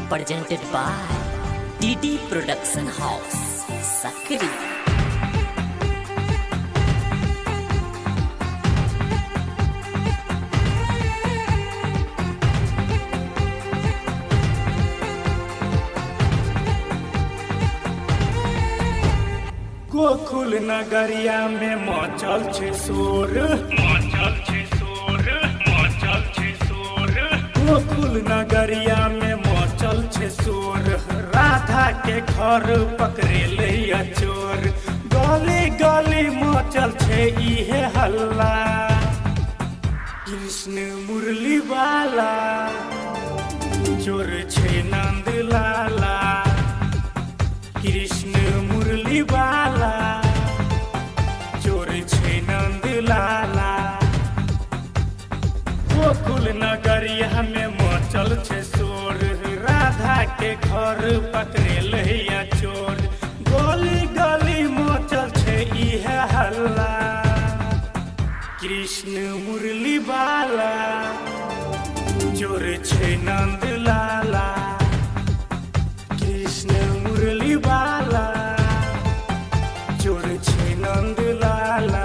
presented by DD Production House, Sakri. Gokul नगरिया में मचल छे शोर, मचल छे शोर, मचल छे शोर। गोकुल नगरिया में मचल छे शोर, राधा के घर पकड़े लिया चोर। गली गली मचल छे इहे हल्ला, कृष्ण मुरली वाला चोर छे नंद लाला। कृष्ण मुरली वाला चोर छे नंद लाला। गोकुल नगरिया में मचल छे शोर, राधा के घर पकड़े लिया चोर। गली गली मचल छे इहे हल्ला, कृष्ण मुरली वाला चोर छे नंद लाला। कृष्ण मुरली वाला चोर छे नंद लाला।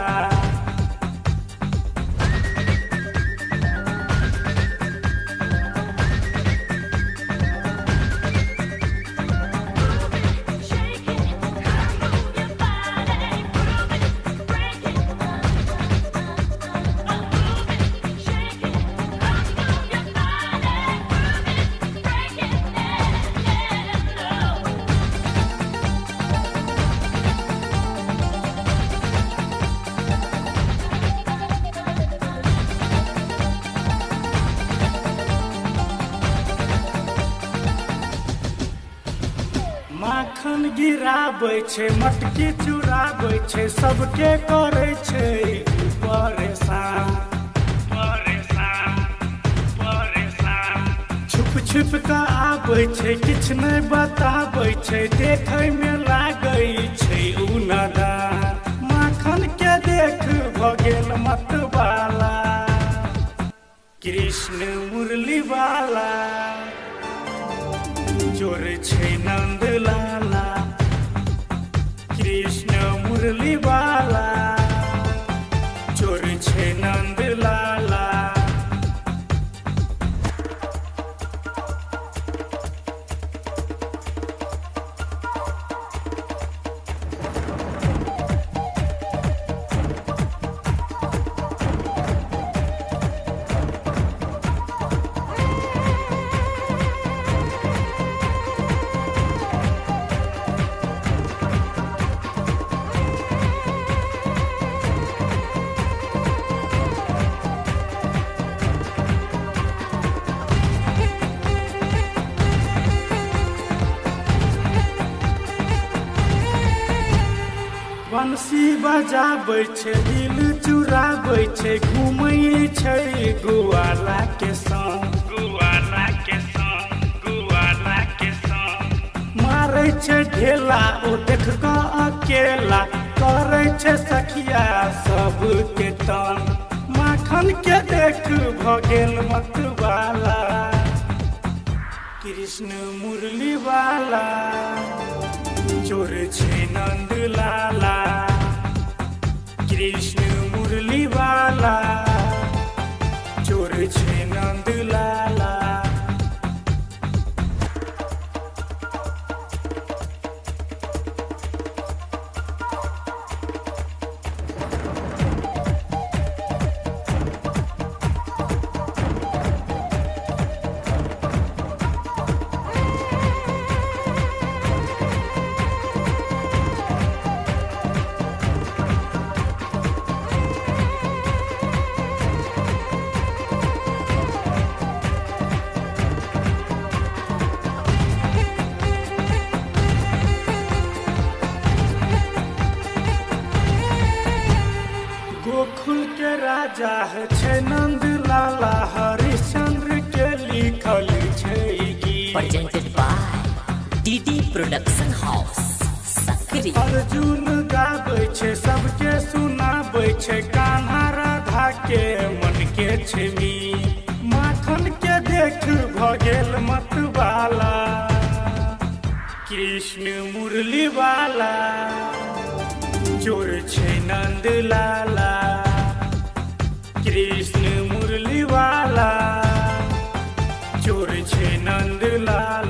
माखन गिराबै छे, मटकी चुराबै छे, सबके करे छे परेशान, परेशान, परेशान। छुप छुप के आबै छे, किछ नहीं बताबै छे, देखै में लागै छे उ नादान। माखन के देख भ गेल मतवाला, कृष्ण मुरली वाला चोर छे नंद लाला। कृष्ण मुरली वाला चोर छे नंद लाला। बंसी बजाबै छे, दिल चुराबै छे, घूमै छे गुआला के संग, गुआला के संग, गुआला के संग। मारै छे ढेला ओ देख के अकेला, करै छे सखिया सबके तंग। माखन के देख भ गेल मतवाला, कृष्ण मुरली वाला चोर छे नंद लाला। कृष्ण मुरली वाला चोर छे नंद लाला। गोकुल के राजा छे नंद लाला, हरिश्चंद्र के लिखल छे गीत। Presented by DD Production House, Sakri. Arjun गाबै छे, सबके सुनाबै छे, कान्हा राधा के मन के छे मी। माखन के देख भ गेल मतवाला, कृष्ण मुरली वाला चोर छै नंद लाला कृष्ण मुरली वाला चोर छै नंद लाला